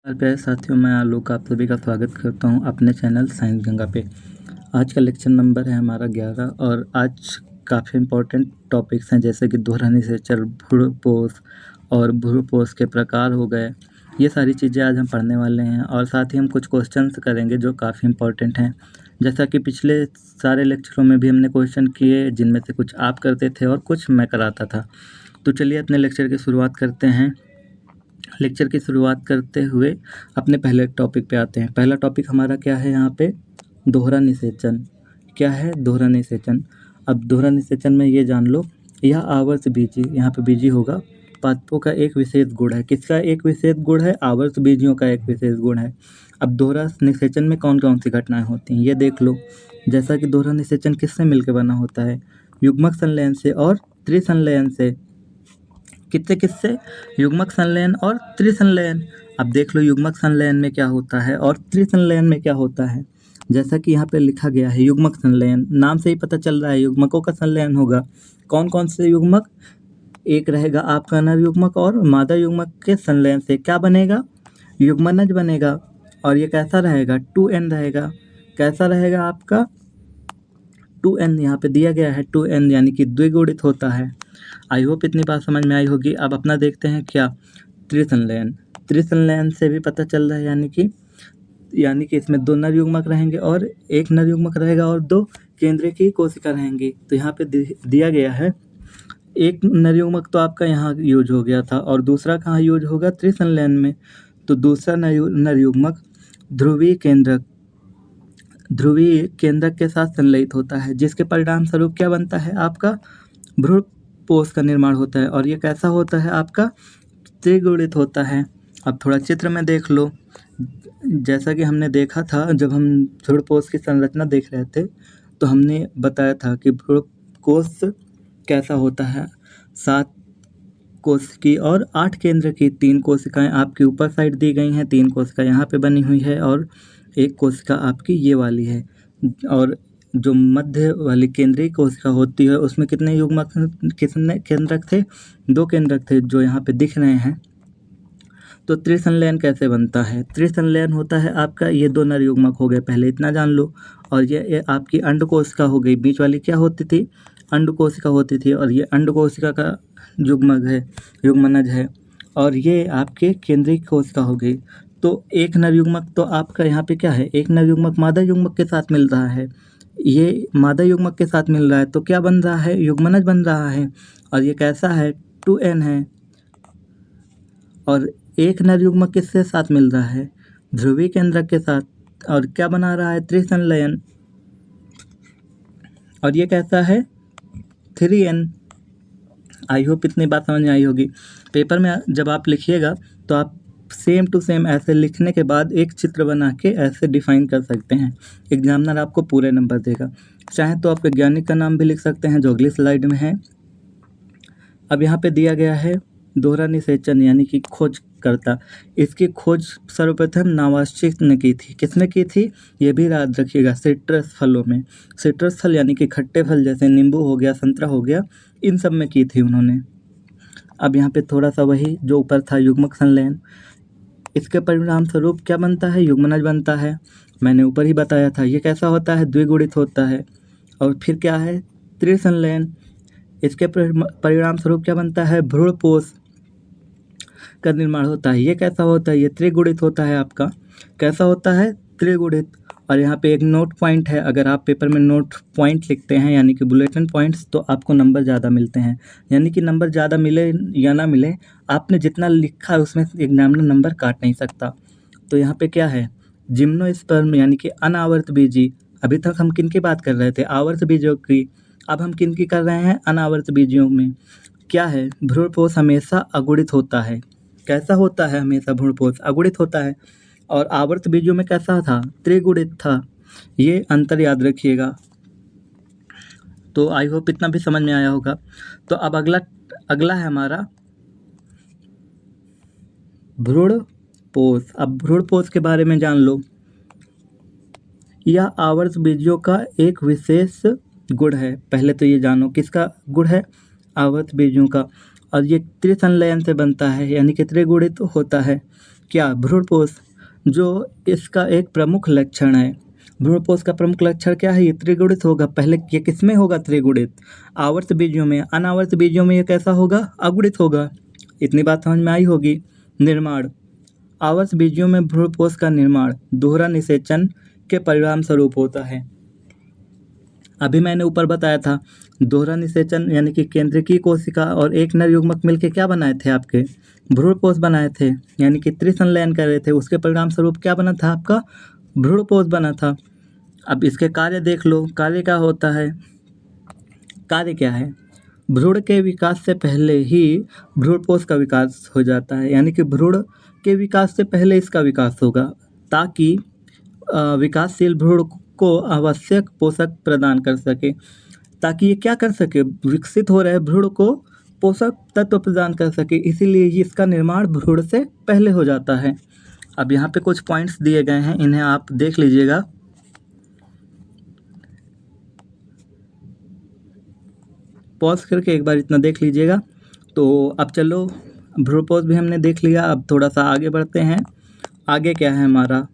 प्यारे साथियों, मैं आलोक आप सभी का स्वागत करता हूं अपने चैनल साइंस गंगा पे। आज का लेक्चर नंबर है हमारा 11 और आज काफ़ी इम्पोर्टेंट टॉपिक्स हैं जैसे कि दोहरा निषेचन, भ्रूणपोष और भ्रूणपोष के प्रकार हो गए। ये सारी चीज़ें आज हम पढ़ने वाले हैं और साथ ही हम कुछ क्वेश्चंस करेंगे जो काफ़ी इम्पोर्टेंट हैं। जैसा कि पिछले सारे लेक्चरों में भी हमने क्वेश्चन किए, जिनमें से कुछ आप करते थे और कुछ मैं कराता था। तो चलिए अपने लेक्चर की शुरुआत करते हैं। लेक्चर की शुरुआत करते हुए अपने पहले टॉपिक पे आते हैं। पहला टॉपिक हमारा क्या है यहाँ पे? दोहरा निषेचन। क्या है दोहरा निषेचन? अब दोहरा निषेचन में ये जान लो, यह आवर्त बीजी, यहाँ पे बीजी होगा, पादपों का एक विशेष गुण है। किसका एक विशेष गुण है? आवर्त बीजियों का एक विशेष गुण है। अब दोहरा निषेचन में कौन कौन सी घटनाएं होती हैं ये देख लो। जैसा कि दोहरा निषेचन किससे मिलकर बना होता है? युग्मक संलयन से और त्रिसंलयन से। किससे किससे? युग्मक संलयन और त्रिसंलयन। अब देख लो युग्मक संलयन में क्या होता है और त्रिसंलयन में क्या होता है। जैसा कि यहाँ पे लिखा गया है युग्मक संलयन, नाम से ही पता चल रहा है युग्मकों का संलयन होगा। कौन कौन से युग्मक? एक रहेगा आपका नर युग्मक और मादा युग्मक के संलयन से क्या बनेगा? युग्मनज बनेगा। और ये कैसा रहेगा? 2n रहेगा। कैसा रहेगा आपका? 2n यहाँ पे दिया गया है 2n, यानी कि द्विगुणित होता है। आई होप इतनी बात समझ में आई होगी। अब अपना देखते हैं क्या? त्रिसंलयन। त्रिसंलयन से भी पता चल रहा है यानी कि इसमें 2 नर युग्मक रहेंगे और 1 नर युग्मक रहेगा और 2 केंद्रीय की कोशिका रहेंगी। तो यहाँ पे दिया गया है 1 नर युग्मक तो आपका यहाँ यूज हो गया था और दूसरा कहाँ यूज होगा? त्रिसंलयन में। तो दूसरा नर युग्मक ध्रुवीय केंद्रक के साथ संलयित होता है, जिसके परिणाम स्वरूप क्या बनता है आपका? भ्रूणपोष का निर्माण होता है। और ये कैसा होता है आपका? त्रिगुणित होता है। अब थोड़ा चित्र में देख लो। जैसा कि हमने देखा था जब हम भ्रूणपोष की संरचना देख रहे थे, तो हमने बताया था कि भ्रूणकोष कैसा होता है। 7 कोशिकी और 8 केंद्र की 3 कोशिकाएं आपकी ऊपर साइड दी गई हैं, 3 कोशिका यहाँ पे बनी हुई है और 1 कोशिका आपकी ये वाली है। और जो मध्य वाली केंद्रीय कोशिका होती है उसमें कितने युग्मक, कितने केंद्रक थे? 2 केंद्रक थे जो यहाँ पे दिख रहे हैं। तो त्रिसंलयन कैसे बनता है? त्रिसंलयन होता है आपका, ये 2 नर युग्मक हो गए, पहले इतना जान लो। और ये आपकी अंड कोशिका हो गई, बीच वाली क्या होती थी? अंड कोशिका होती थी। और ये अंड कोशिका का युग्मक है, युग्मनज है। और ये आपके केंद्रीय कोशिका हो गई। तो एक नर युग्मक तो आपका यहाँ पे क्या है? एक नर युग्मक मादा युग्मक के साथ मिल रहा है, ये मादा युग्मक के साथ मिल रहा है, तो क्या बन रहा है? युग्मनज बन रहा है। और ये कैसा है? 2n है। और एक नर युग्मक किसके साथ मिल रहा है? ध्रुवीय केंद्रक के साथ। और क्या बना रहा है? त्रिसंलयन। और ये कैसा है? 3n। आई होप इतनी बात समझ में आई होगी। पेपर में जब आप लिखिएगा तो आप सेम टू सेम ऐसे लिखने के बाद एक चित्र बना के ऐसे डिफाइन कर सकते हैं। एग्जामिनर आपको पूरे नंबर देगा। चाहे तो आप वैज्ञानिक का नाम भी लिख सकते हैं जो अगली स्लाइड में है। अब यहाँ पे दिया गया है दोहरा निषेचन यानी कि खोजकर्ता। इसकी खोज सर्वप्रथम नावाश्चिक ने की थी। किसने की थी? ये भी याद रखिएगा, सिट्रस फलों में। सिट्रस फल यानी कि खट्टे फल जैसे नींबू हो गया, संतरा हो गया, इन सब में की थी उन्होंने। अब यहाँ पे थोड़ा सा वही जो ऊपर था युग्मक संलयन, इसके परिणाम स्वरूप क्या बनता है? युग्मनज बनता है। मैंने ऊपर ही बताया था ये कैसा होता है? द्विगुणित होता है। और फिर क्या है? त्रिसंलयन। इसके परिणाम स्वरूप क्या बनता है? भ्रूणपोष का निर्माण होता है। ये कैसा होता है? ये त्रिगुणित होता है आपका। कैसा होता है? त्रिगुणित। और यहाँ पे एक नोट पॉइंट है, अगर आप पेपर में नोट पॉइंट लिखते हैं यानी कि बुलेटिन पॉइंट्स, तो आपको नंबर ज़्यादा मिलते हैं। यानी कि नंबर ज़्यादा मिले या ना मिले, आपने जितना लिखा है उसमें एग्जामिनर नंबर काट नहीं सकता। तो यहाँ पे क्या है? जिम्नोस्पर्म यानी कि अनावर्त बीजी। अभी तक हम किन की बात कर रहे थे? आवर्त बीजों की। अब हम किन की कर रहे हैं? अनावर्त बीजियों में। क्या है? भ्रूणपोष हमेशा अगुणित होता है। कैसा होता है? हमेशा भ्रूणपोष अगुणित होता है। और आवर्त बीजों में कैसा था? त्रिगुणित था। ये अंतर याद रखिएगा। तो आई होप इतना भी समझ में आया होगा। तो अब अगला है हमारा भ्रूणपोष। अब भ्रूणपोष के बारे में जान लो। यह आवर्त बीजियों का एक विशेष गुण है। पहले तो ये जानो किसका गुण है? आवर्त बीजियों का। और ये त्रिसंलयन से बनता है यानी कि त्रिगुणित होता है। क्या भ्रूणपोष, जो इसका एक प्रमुख लक्षण है। भ्रूणपोष का प्रमुख लक्षण क्या है? ये त्रिगुणित होगा। पहले ये किसमें होगा? त्रिगुणित। आवर्त बीजों में। अनावर्त बीजों में ये कैसा होगा? अगुणित होगा। इतनी बात समझ में आई होगी। निर्माण, आवर्त बीजों में भ्रूणपोष का निर्माण दोहरा निषेचन के परिणाम स्वरूप होता है। अभी मैंने ऊपर बताया था, दोहरा निषेचन यानी कि केंद्रकीय कोशिका और एक नर युग्मक मिलकर क्या बनाए थे? आपके भ्रूणपोष बनाए थे, यानी कि त्रिसंलयन कर रहे थे। उसके परिणाम स्वरूप क्या बना था? आपका भ्रूणपोष बना था। अब इसके कार्य देख लो। कार्य क्या होता है? कार्य क्या है? भ्रूण के विकास से पहले ही भ्रूणपोष का विकास हो जाता है, यानी कि भ्रूण के विकास से पहले इसका विकास होगा, ताकि विकासशील भ्रूण को आवश्यक पोषक प्रदान कर सके। ताकि ये क्या कर सके? विकसित हो रहे भ्रूण को पोषक तत्व प्रदान कर सके, इसीलिए इसका निर्माण भ्रूण से पहले हो जाता है। अब यहाँ पे कुछ पॉइंट्स दिए गए हैं, इन्हें आप देख लीजिएगा। पॉज करके एक बार इतना देख लीजिएगा। तो अब चलो, भ्रूणपोष भी हमने देख लिया। अब थोड़ा सा आगे बढ़ते हैं। आगे क्या है हमारा?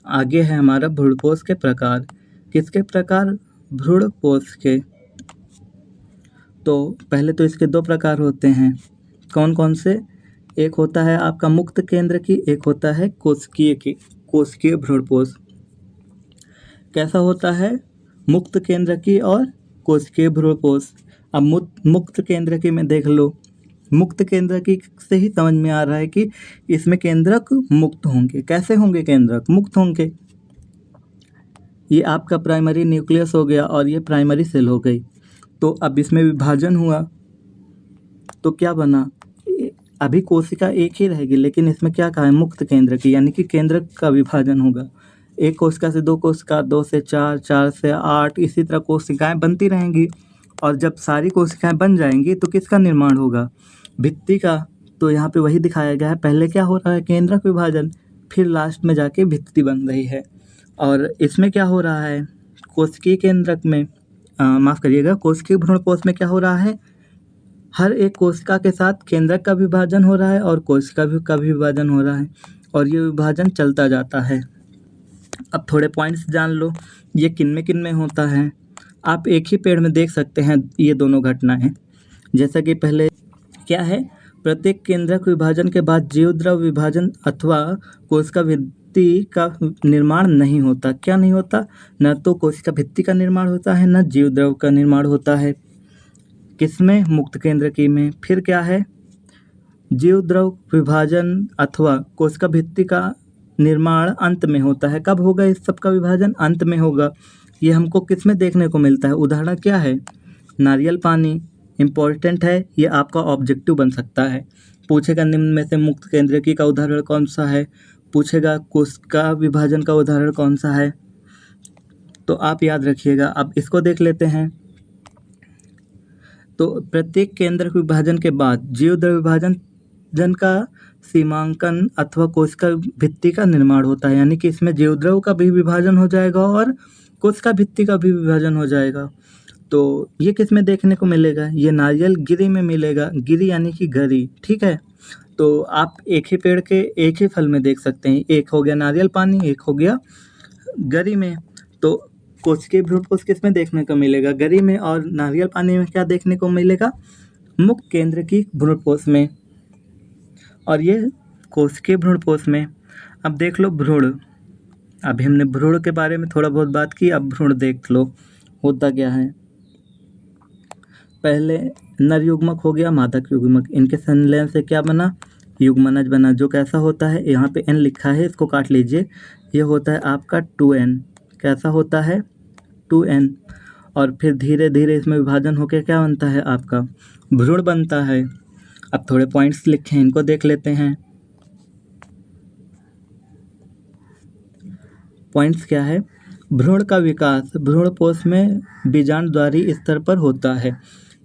आगे है हमारा भ्रूणपोष के प्रकार। किसके प्रकार? भ्रूणपोष के। तो पहले तो इसके दो प्रकार होते हैं। कौन कौन से? एक होता है आपका मुक्त केंद्र की, एक होता है कोशिकीय की। कोशिकीय भ्रूणपोष कैसा होता है? मुक्त केंद्र की और कोशिकीय भ्रूणपोष। अब मुक्त केंद्र की में देख लो। मुक्त केंद्र की से ही समझ में आ रहा है कि इसमें केंद्रक मुक्त होंगे। कैसे होंगे केंद्रक? मुक्त होंगे। ये आपका प्राइमरी न्यूक्लियस हो गया और ये प्राइमरी सेल हो गई। तो अब इसमें विभाजन हुआ तो क्या बना? अभी कोशिका एक ही रहेगी, लेकिन इसमें क्या कहा है? मुक्त केंद्र की, यानी कि केंद्रक का विभाजन होगा। एक कोशिका से दो कोशिका, 2 से 4, 4 से 8, इसी तरह कोशिकाएं बनती रहेंगी। और जब सारी कोशिकाएं बन जाएंगी तो किसका निर्माण होगा? भित्ति का। तो यहाँ पे वही दिखाया गया है। पहले क्या हो रहा है? केंद्रक विभाजन, फिर लास्ट में जाके भित्ति बन रही है। और इसमें क्या हो रहा है? कोशिकीय केंद्रक में, माफ़ करिएगा, कोशिकीय भ्रूणपोष में क्या हो रहा है? हर एक कोशिका के साथ केंद्रक का विभाजन हो रहा है और कोशिका का भी विभाजन हो रहा है, और ये विभाजन चलता जाता है। अब थोड़े पॉइंट्स जान लो, ये किन में होता है। आप एक ही पेड़ में देख सकते हैं ये दोनों घटनाएं। जैसा कि पहले क्या है? प्रत्येक केंद्रक विभाजन के बाद जीवद्रव विभाजन अथवा कोशिका भित्ति का निर्माण नहीं होता। क्या नहीं होता? न तो कोशिका भित्ति का निर्माण होता है, न जीवद्रव का निर्माण होता है। किसमें? मुक्त केंद्र की में। फिर क्या है? जीवद्रव विभाजन अथवा कोशिका भित्ति का निर्माण अंत में होता है। कब होगा इस सब का विभाजन? अंत में होगा। ये हमको किस में देखने को मिलता है? उदाहरण क्या है? नारियल पानी इम्पोर्टेंट है, ये आपका ऑब्जेक्टिव बन सकता है। पूछेगा निम्न में से मुक्त केंद्रकी का उदाहरण कौन सा है, पूछेगा कोशिका विभाजन का उदाहरण कौन सा है, तो आप याद रखिएगा। अब इसको देख लेते हैं। तो प्रत्येक केंद्रक विभाजन के बाद जीवद्रव विभाजन का सीमांकन अथवा कोशिका भित्ति का निर्माण होता है, यानी कि इसमें जीवद्रव का भी विभाजन हो जाएगा और कोशिका भित्ति का भी विभाजन हो जाएगा। तो ये किस में देखने को मिलेगा? ये नारियल गिरी में मिलेगा। गिरी यानी कि गरी, ठीक है। तो आप एक ही पेड़ के एक ही फल में देख सकते हैं। एक हो गया नारियल पानी, एक हो गया गरी में। तो कोशिकीय भ्रूणपोष किस में देखने को मिलेगा? गरी में। और नारियल पानी में क्या देखने को मिलेगा? मुक्त केंद्र की भ्रूणपोष में। और ये कोशिकीय भ्रूणपोष में। अब देख लो भ्रूण। अभी हमने भ्रूण के बारे में थोड़ा बहुत बात की, अब भ्रूण देख लो होता क्या है। पहले नर युग्मक हो गया, मादक युग्मक, इनके संलयन से क्या बना? युग्मनज बना, जो कैसा होता है? यहाँ पे n लिखा है, इसको काट लीजिए। ये होता है आपका 2n। कैसा होता है? 2n। और फिर धीरे धीरे इसमें विभाजन होकर क्या बनता है? आपका भ्रूण बनता है। अब थोड़े पॉइंट्स लिखे हैं, इनको देख लेते हैं। पॉइंट्स क्या है? भ्रूण का विकास भ्रूणपोष में बीजांडद्वारी स्तर पर होता है,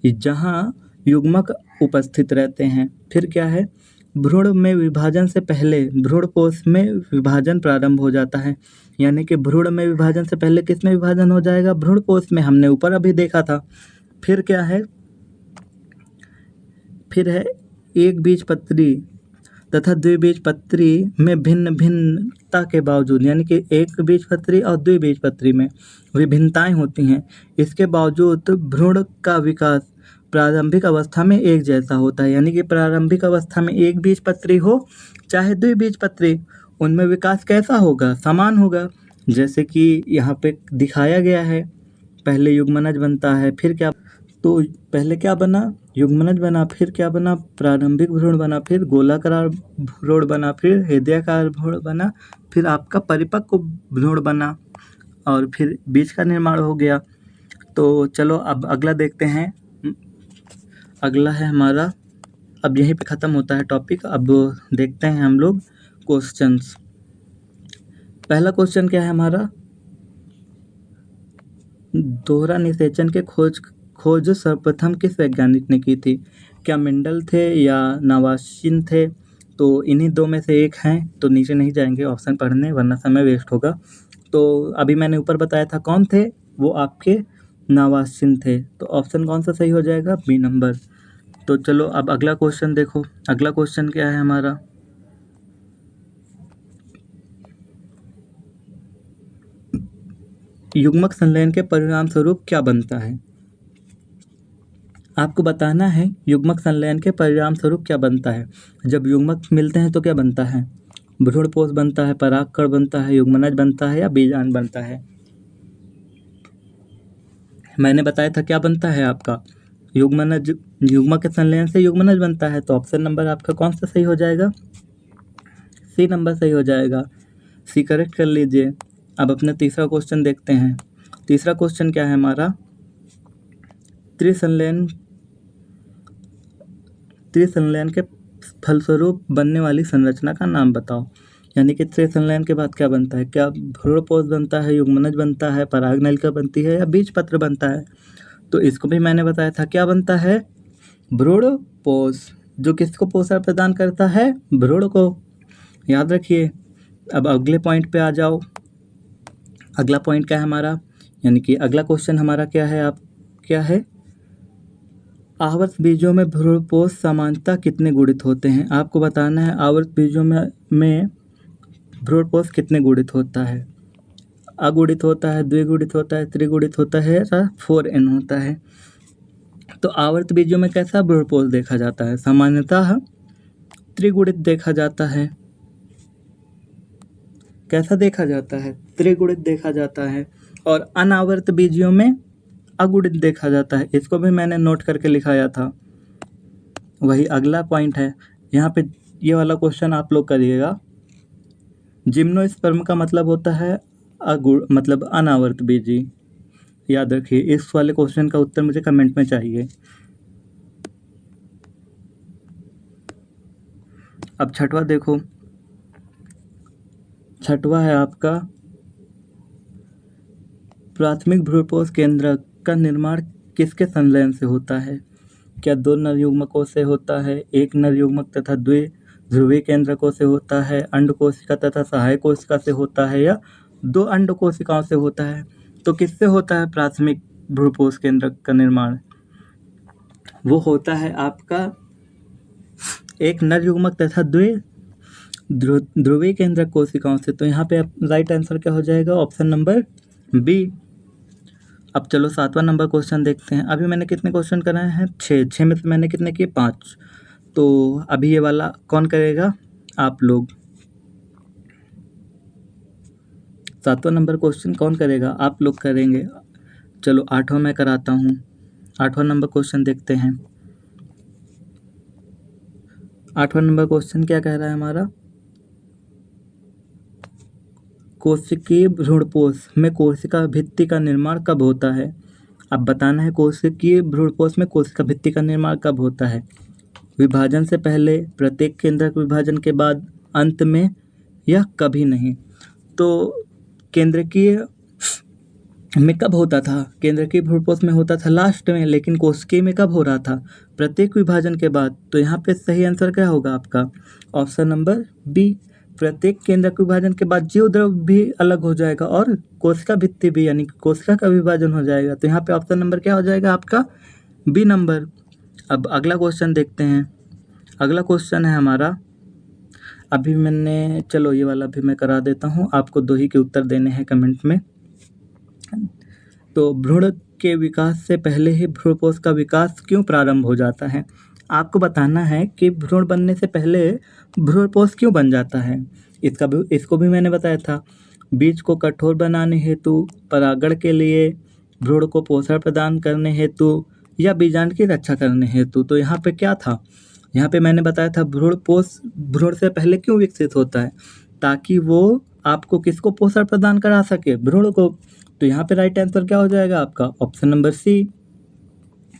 जहाँ युग्मक उपस्थित रहते हैं। फिर क्या है? भ्रूण में विभाजन से पहले भ्रूणपोष में विभाजन प्रारंभ हो जाता है, यानी कि भ्रूण में विभाजन से पहले किस में विभाजन हो जाएगा? भ्रूणपोष में। हमने ऊपर अभी देखा था। फिर क्या है? फिर है एक बीजपत्री तथा द्विबीजपत्री में भिन्न भिन्नता के बावजूद, यानी कि एक बीजपत्री और द्विबीजपत्री में विभिन्नताएं होती हैं, इसके बावजूद भ्रूण का विकास प्रारंभिक अवस्था में एक जैसा होता है। यानी कि प्रारंभिक अवस्था में एक बीजपत्री हो चाहे द्विबीजपत्री, उनमें विकास कैसा होगा? समान होगा। जैसे कि यहाँ पे दिखाया गया है, पहले युग्मनज बनता है, फिर क्या, तो पहले क्या बना? युग्मनज बना, फिर क्या बना? प्रारंभिक भ्रूण बना, फिर गोलाकार भ्रूण बना, फिर हृदयाकार भ्रूण बना, फिर आपका परिपक्व भ्रूण बना और फिर बीज का निर्माण हो गया। तो चलो अब अगला देखते हैं। अगला है हमारा, अब यहीं पे ख़त्म होता है टॉपिक। अब देखते हैं हम लोग क्वेश्चंस। पहला क्वेश्चन क्या है हमारा? दोहरा निषेचन के खोज सर्वप्रथम किस वैज्ञानिक ने की थी? क्या मेंडल थे या नवासिन थे? तो इन्हीं दो में से एक हैं, तो नीचे नहीं जाएंगे ऑप्शन पढ़ने, वरना समय वेस्ट होगा। तो अभी मैंने ऊपर बताया था कौन थे, वो आपके नवासिन थे। तो ऑप्शन कौन सा सही हो जाएगा? B number. तो चलो अब अगला क्वेश्चन देखो। अगला क्वेश्चन क्या है हमारा? युग्मक संलयन के परिणाम स्वरूप क्या बनता है? आपको बताना है युग्मक संलयन के परिणाम स्वरूप क्या बनता है। जब युग्मक मिलते हैं तो क्या बनता है? भ्रूणपोष बनता है, परागकण बनता है, युग्मनज बनता है या बीजांड बनता है? मैंने बताया था क्या बनता है आपका युग्मनज। युग्मक के संलयन से युग्मनज बनता है। तो ऑप्शन नंबर आपका कौन सा सही हो जाएगा? सी नंबर सही हो जाएगा। सी करेक्ट कर लीजिए। अब अपना तीसरा क्वेश्चन देखते हैं। तीसरा क्वेश्चन क्या है हमारा? त्रिसंलयन के फलस्वरूप बनने वाली संरचना का नाम बताओ। यानी कि त्रिसंलयन के बाद क्या बनता है? क्या भ्रूणपोष बनता है, युग्मनज बनता है, परागनलिका बनती है या बीजपत्र बनता है? तो इसको भी मैंने बताया था क्या बनता है? भ्रूणपोष, जो किसको पोषण प्रदान करता है? भ्रूण को। याद रखिए। अब अगले पॉइंट पे आ जाओ। अगला पॉइंट क्या है हमारा? यानी कि अगला क्वेश्चन हमारा क्या है? क्या है? आवर्त बीजों में भ्रूणपोष समानता कितने गुणित होते हैं? आपको बताना है आवर्त बीजों में भ्रूणपोष कितने गुणित होता है। अगुणित होता है, द्विगुणित होता है, त्रिगुणित होता है या 4n होता है। तो आवर्त बीजों में कैसा भ्रूणपोष देखा जाता है? सामान्यतः त्रिगुणित देखा जाता है। कैसा देखा जाता है? त्रिगुणित देखा जाता है। और अनावर्त बीजों में अगुणित देखा जाता है। इसको भी मैंने नोट करके लिखाया था। वही अगला पॉइंट है यहाँ पे। ये वाला क्वेश्चन आप लोग करिएगा। जिम्नोस्पर्म का मतलब होता है मतलब अनावर्त बीजी। याद रखिए। इस वाले क्वेश्चन का उत्तर मुझे कमेंट में चाहिए। अब छठवा देखो। छठवा है आपका, प्राथमिक भ्रूणपोष केंद्र का निर्माण किसके संलयन से होता है? क्या दो नर युग्मकों से होता है, एक नर युग्मक तथा द्विध्रुवीय केंद्रकों से होता है, अंड कोशिका तथा सहायक कोशिका से होता है या दो अंड कोशिकाओं से होता है? तो किससे होता है प्राथमिक भ्रूणपोष केंद्र का निर्माण? वो होता है आपका एक नर युग्मक तथा ध्रुवीय केंद्रक कोशिकाओं से। तो यहाँ पे राइट आंसर क्या हो जाएगा? Option number B. अब चलो 7वां नंबर क्वेश्चन देखते हैं। अभी मैंने कितने क्वेश्चन कराए हैं? 6 में से मैंने कितने किए? 5। तो अभी ये वाला कौन करेगा? आप लोग। 7वां नंबर क्वेश्चन कौन करेगा? आप लोग करेंगे। चलो 8वां मैं कराता हूँ। 8वां नंबर क्वेश्चन देखते हैं। 8वां नंबर क्वेश्चन क्या कह रहा है हमारा? कोशिकीय भ्रूणपोष में कोशिका भित्ति का निर्माण कब होता है? अब बताना है कोशिकीय भ्रूणपोष में कोशिका भित्ति का निर्माण कब होता है? विभाजन से पहले, प्रत्येक केंद्रक विभाजन के बाद, अंत में या कभी नहीं? तो केंद्रकीय में कब होता था? केंद्रकीय भ्रूणपोष में होता था लास्ट में, लेकिन कोशिकीय में कब हो रहा था? प्रत्येक विभाजन के बाद। तो यहाँ पे सही आंसर क्या होगा आपका? Option number B. प्रत्येक केंद्रक विभाजन के बाद जीव द्रव भी अलग हो जाएगा और कोशिका भित्ति भी, यानी कोशिका का विभाजन हो जाएगा। तो यहाँ पे ऑप्शन नंबर क्या हो जाएगा आपका? B number. अब अगला क्वेश्चन देखते हैं। अगला क्वेश्चन है हमारा, अभी मैंने, चलो ये वाला भी मैं करा देता हूँ, आपको 2 ही के उत्तर देने हैं कमेंट में। तो भ्रूण के विकास से पहले ही भ्रूणपोष का विकास क्यों प्रारंभ हो जाता है? आपको बताना है कि भ्रूण बनने से पहले भ्रूणपोष क्यों बन जाता है। इसको भी मैंने बताया था। बीज को कठोर बनाने हेतु, परागण के लिए, भ्रूण को पोषण प्रदान करने हेतु या बीजांड की रक्षा करने हेतु। तो यहाँ पे क्या था? यहाँ पे मैंने बताया था भ्रूणपोष भ्रूण से पहले क्यों विकसित होता है, ताकि वो आपको किसको पोषण प्रदान करा सके, भ्रूण को। तो यहाँ पे राइट आंसर क्या हो जाएगा आपका? Option number C.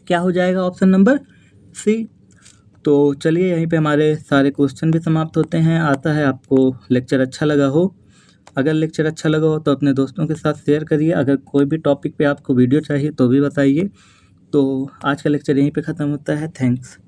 क्या हो जाएगा? Option number C. तो चलिए यहीं पे हमारे सारे क्वेश्चन भी समाप्त होते हैं। आता है आपको लेक्चर अच्छा लगा हो। अगर लेक्चर अच्छा लगा हो तो अपने दोस्तों के साथ शेयर करिए। अगर कोई भी टॉपिक पे आपको वीडियो चाहिए तो भी बताइए। तो आज का लेक्चर यहीं पे ख़त्म होता है। थैंक्स।